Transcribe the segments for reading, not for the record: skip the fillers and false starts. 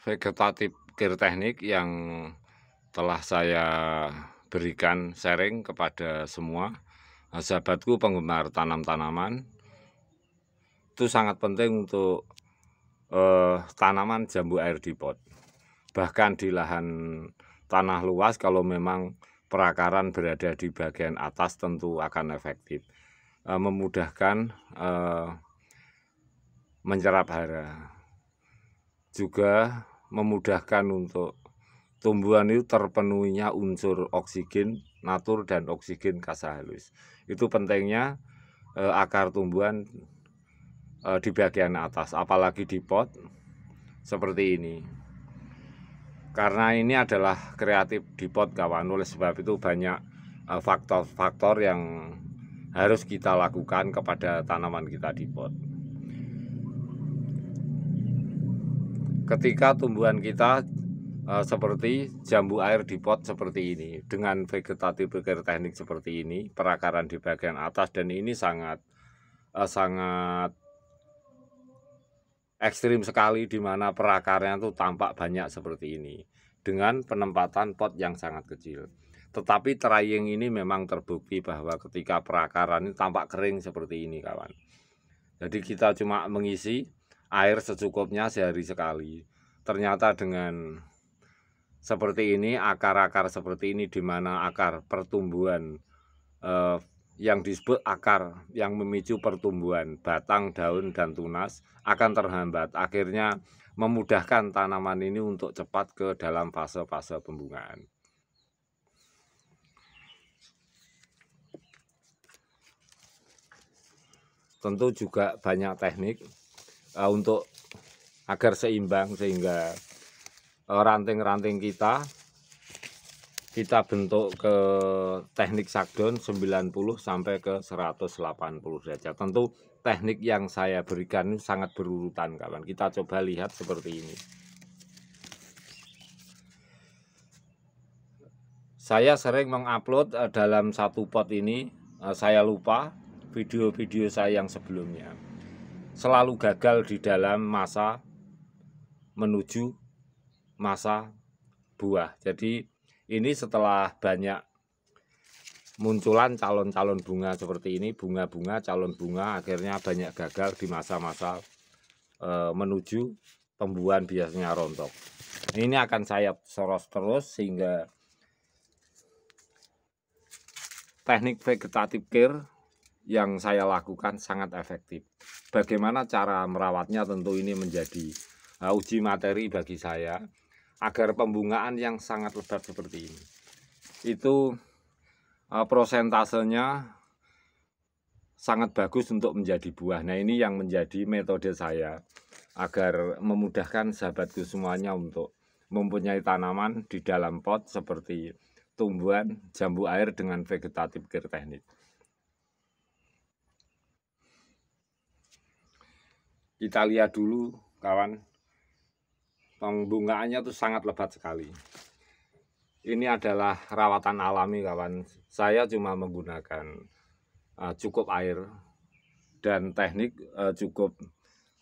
vegetatif care teknik yang telah saya berikan sharing kepada semua sahabatku penggemar tanam-tanaman. Itu sangat penting untuk tanaman jambu air di pot. Bahkan di lahan tanah luas, kalau memang perakaran berada di bagian atas tentu akan efektif, memudahkan menyerap hara, juga memudahkan untuk tumbuhan itu terpenuhinya unsur oksigen natur dan oksigen kasa halus. Itu pentingnya akar tumbuhan di bagian atas, apalagi di pot seperti ini. Karena ini adalah kreatif di pot kawan, oleh sebab itu banyak faktor-faktor yang harus kita lakukan kepada tanaman kita di pot. Ketika tumbuhan kita seperti jambu air di pot seperti ini, dengan vegetatif care teknik seperti ini, perakaran di bagian atas, dan ini sangat ekstrim sekali, di mana perakarnya itu tampak banyak seperti ini dengan penempatan pot yang sangat kecil. Tetapi trying ini memang terbukti bahwa ketika perakaran ini tampak kering seperti ini kawan. Jadi kita cuma mengisi air secukupnya sehari sekali. Ternyata dengan seperti ini, akar-akar seperti ini, di mana akar pertumbuhan yang disebut akar yang memicu pertumbuhan batang, daun, dan tunas akan terhambat. Akhirnya memudahkan tanaman ini untuk cepat ke dalam fase-fase pembungaan. Tentu juga banyak teknik untuk agar seimbang, sehingga ranting-ranting kita bentuk ke teknik shutdown 90 sampai ke 180 derajat. Tentu teknik yang saya berikan ini sangat berurutan kawan. Kita coba lihat seperti ini. Saya sering mengupload dalam satu pot ini, saya lupa video-video saya yang sebelumnya. Selalu gagal di dalam masa menuju masa buah. Jadi ini setelah banyak munculan calon-calon bunga seperti ini, bunga-bunga, calon bunga, akhirnya banyak gagal di masa-masa menuju pembuahan, biasanya rontok. Ini akan saya soros terus sehingga teknik vegetatif care yang saya lakukan sangat efektif. Bagaimana cara merawatnya, tentu ini menjadi uji materi bagi saya, agar pembungaan yang sangat lebat seperti ini itu prosentasenya sangat bagus untuk menjadi buah. Nah, ini yang menjadi metode saya agar memudahkan sahabatku semuanya untuk mempunyai tanaman di dalam pot seperti tumbuhan jambu air dengan vegetatif care teknik. Kita lihat dulu kawan, pembungaannya tuh sangat lebat sekali. Ini adalah rawatan alami kawan. Saya cuma menggunakan cukup air dan teknik cukup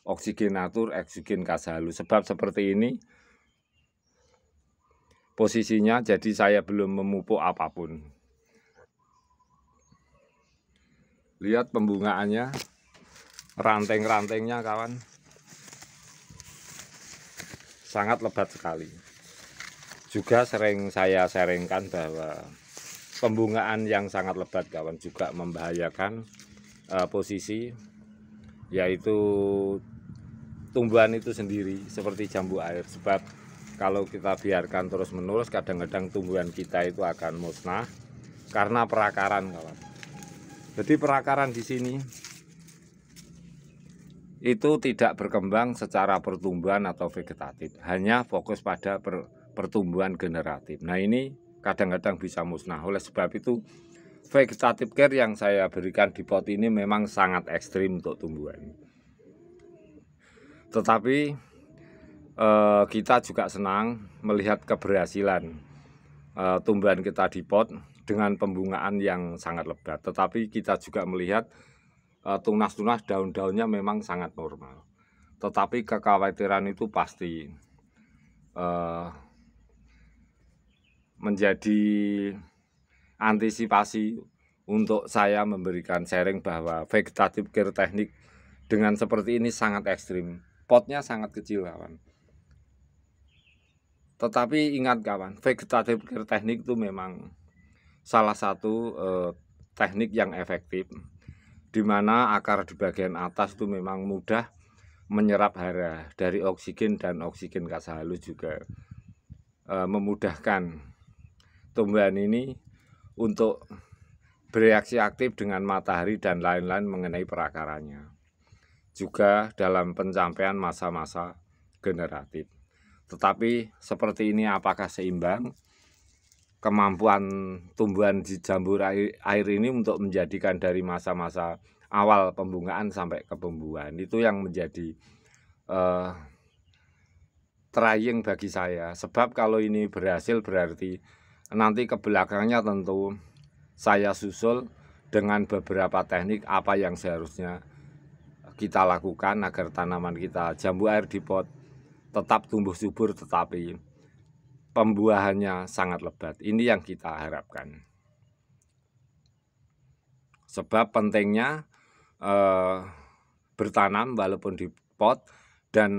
oksigenatur, oksigen kasa halus. Sebab seperti ini posisinya, jadi saya belum memupuk apapun. Lihat pembungaannya, ranting-rantingnya kawan, sangat lebat sekali. Juga sering saya sharingkan bahwa pembungaan yang sangat lebat kawan juga membahayakan posisi, yaitu tumbuhan itu sendiri seperti jambu air. Sebab kalau kita biarkan terus-menerus, kadang-kadang tumbuhan kita itu akan musnah karena perakaran kawan. Jadi perakaran di sini itu tidak berkembang secara pertumbuhan atau vegetatif, hanya fokus pada pertumbuhan generatif. Nah, ini kadang-kadang bisa musnah. Oleh sebab itu vegetatif care yang saya berikan di pot ini memang sangat ekstrim untuk tumbuhan. Tetapi kita juga senang melihat keberhasilan tumbuhan kita di pot dengan pembungaan yang sangat lebat. Tetapi kita juga melihat tunas-tunas daun-daunnya memang sangat normal. Tetapi kekhawatiran itu pasti. eh, menjadi antisipasi untuk saya memberikan sharing bahwa vegetative care teknik dengan seperti ini sangat ekstrim. Potnya sangat kecil, kawan. Tetapi ingat, kawan, vegetative care teknik itu memang salah satu teknik yang efektif, di mana akar di bagian atas itu memang mudah menyerap hara dari oksigen, dan oksigen gas halus juga memudahkan tumbuhan ini untuk bereaksi aktif dengan matahari dan lain-lain mengenai perakarannya. Juga dalam pencapaian masa-masa generatif. Tetapi seperti ini apakah seimbang? Kemampuan tumbuhan di jambu air ini untuk menjadikan dari masa-masa awal pembungaan sampai ke pembuahan, itu yang menjadi trying bagi saya. Sebab kalau ini berhasil berarti nanti ke belakangnya tentu saya susul dengan beberapa teknik apa yang seharusnya kita lakukan agar tanaman kita jambu air di pot tetap tumbuh subur tetapi pembuahannya sangat lebat. Ini yang kita harapkan. Sebab pentingnya bertanam walaupun di pot, dan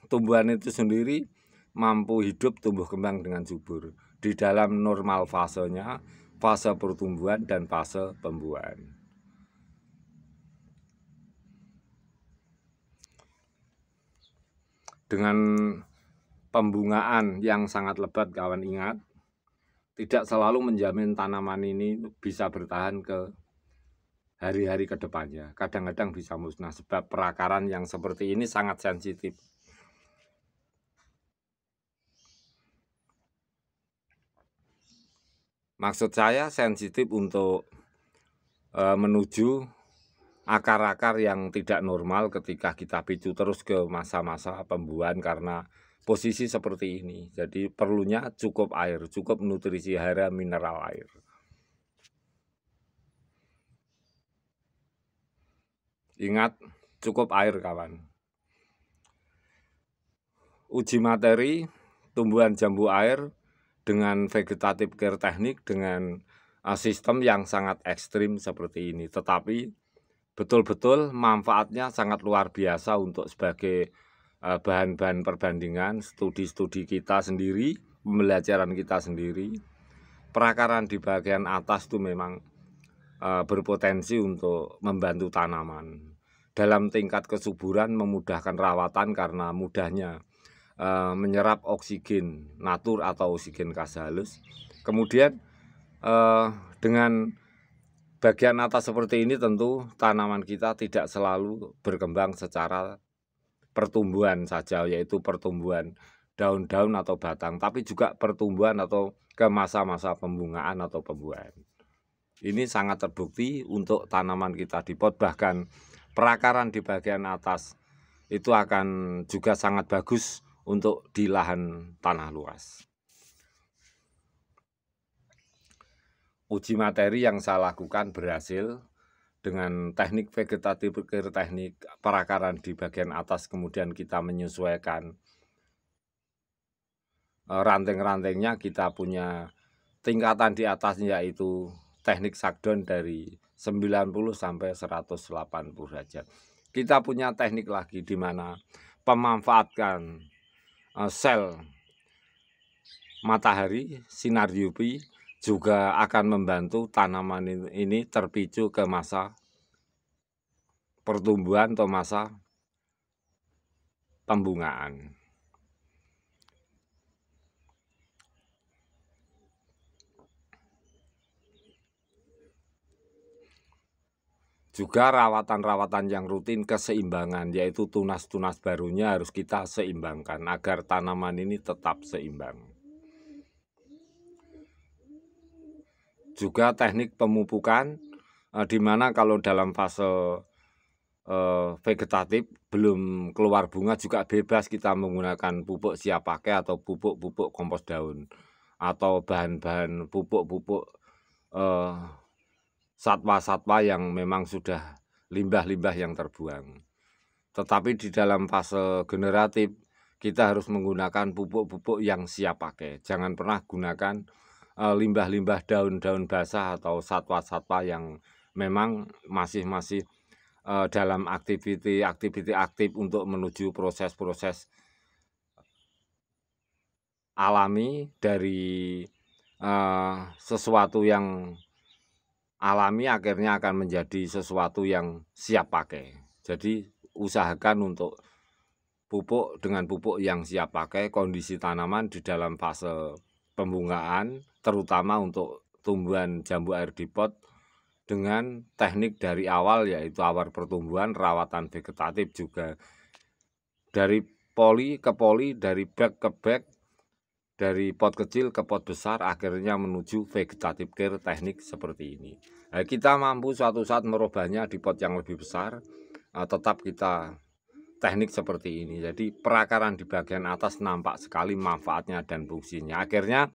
tumbuhan itu sendiri mampu hidup tumbuh kembang dengan subur di dalam normal fasenya, fase pertumbuhan dan fase pembuahan. Dengan pembungaan yang sangat lebat, kawan, ingat, tidak selalu menjamin tanaman ini bisa bertahan ke hari-hari ke depannya. Kadang-kadang bisa musnah sebab perakaran yang seperti ini sangat sensitif. Maksud saya sensitif untuk menuju akar-akar yang tidak normal ketika kita picu terus ke masa-masa pembuahan karena posisi seperti ini. Jadi perlunya cukup air, cukup nutrisi hara mineral air. Ingat, cukup air, kawan. Uji materi tumbuhan jambu air dengan vegetative care teknik dengan sistem yang sangat ekstrim seperti ini. Tetapi betul-betul manfaatnya sangat luar biasa untuk sebagai bahan-bahan perbandingan, studi-studi kita sendiri, pembelajaran kita sendiri. Perakaran di bagian atas itu memang berpotensi untuk membantu tanaman dalam tingkat kesuburan, memudahkan rawatan karena mudahnya menyerap oksigen natur atau oksigen gas halus. Kemudian dengan bagian atas seperti ini tentu tanaman kita tidak selalu berkembang secara pertumbuhan saja, yaitu pertumbuhan daun-daun atau batang, tapi juga pertumbuhan atau ke masa-masa pembungaan atau pembuahan. Ini sangat terbukti untuk tanaman kita di pot, bahkan perakaran di bagian atas itu akan juga sangat bagus untuk di lahan tanah luas. Uji materi yang saya lakukan berhasil dengan teknik vegetative care teknik perakaran di bagian atas, kemudian kita menyesuaikan ranting-rantingnya, kita punya tingkatan di atasnya yaitu teknik shutdown dari 90 sampai 180 derajat. Kita punya teknik lagi di mana pemanfaatkan sel matahari, sinar UV juga akan membantu tanaman ini terpicu ke masa pertumbuhan atau masa pembungaan. Juga rawatan-rawatan yang rutin keseimbangan, yaitu tunas-tunas barunya harus kita seimbangkan agar tanaman ini tetap seimbang. Juga teknik pemupukan, di mana kalau dalam fase vegetatif belum keluar bunga juga bebas kita menggunakan pupuk siap pakai atau pupuk-pupuk kompos daun atau bahan-bahan pupuk-pupuk satwa-satwa yang memang sudah limbah-limbah yang terbuang. Tetapi di dalam fase generatif kita harus menggunakan pupuk-pupuk yang siap pakai. Jangan pernah gunakan limbah-limbah daun-daun basah atau satwa-satwa yang memang masih dalam aktiviti aktif untuk menuju proses-proses alami dari sesuatu yang alami akhirnya akan menjadi sesuatu yang siap pakai. Jadi usahakan untuk pupuk dengan pupuk yang siap pakai kondisi tanaman di dalam fase pembungaan, terutama untuk tumbuhan jambu air di pot dengan teknik dari awal, yaitu awal pertumbuhan, rawatan vegetatif juga dari poli ke poli, dari bag ke bag, dari pot kecil ke pot besar, akhirnya menuju vegetative care teknik seperti ini. Nah, kita mampu suatu saat merubahnya di pot yang lebih besar, tetap kita teknik seperti ini. Jadi perakaran di bagian atas nampak sekali manfaatnya dan fungsinya. Akhirnya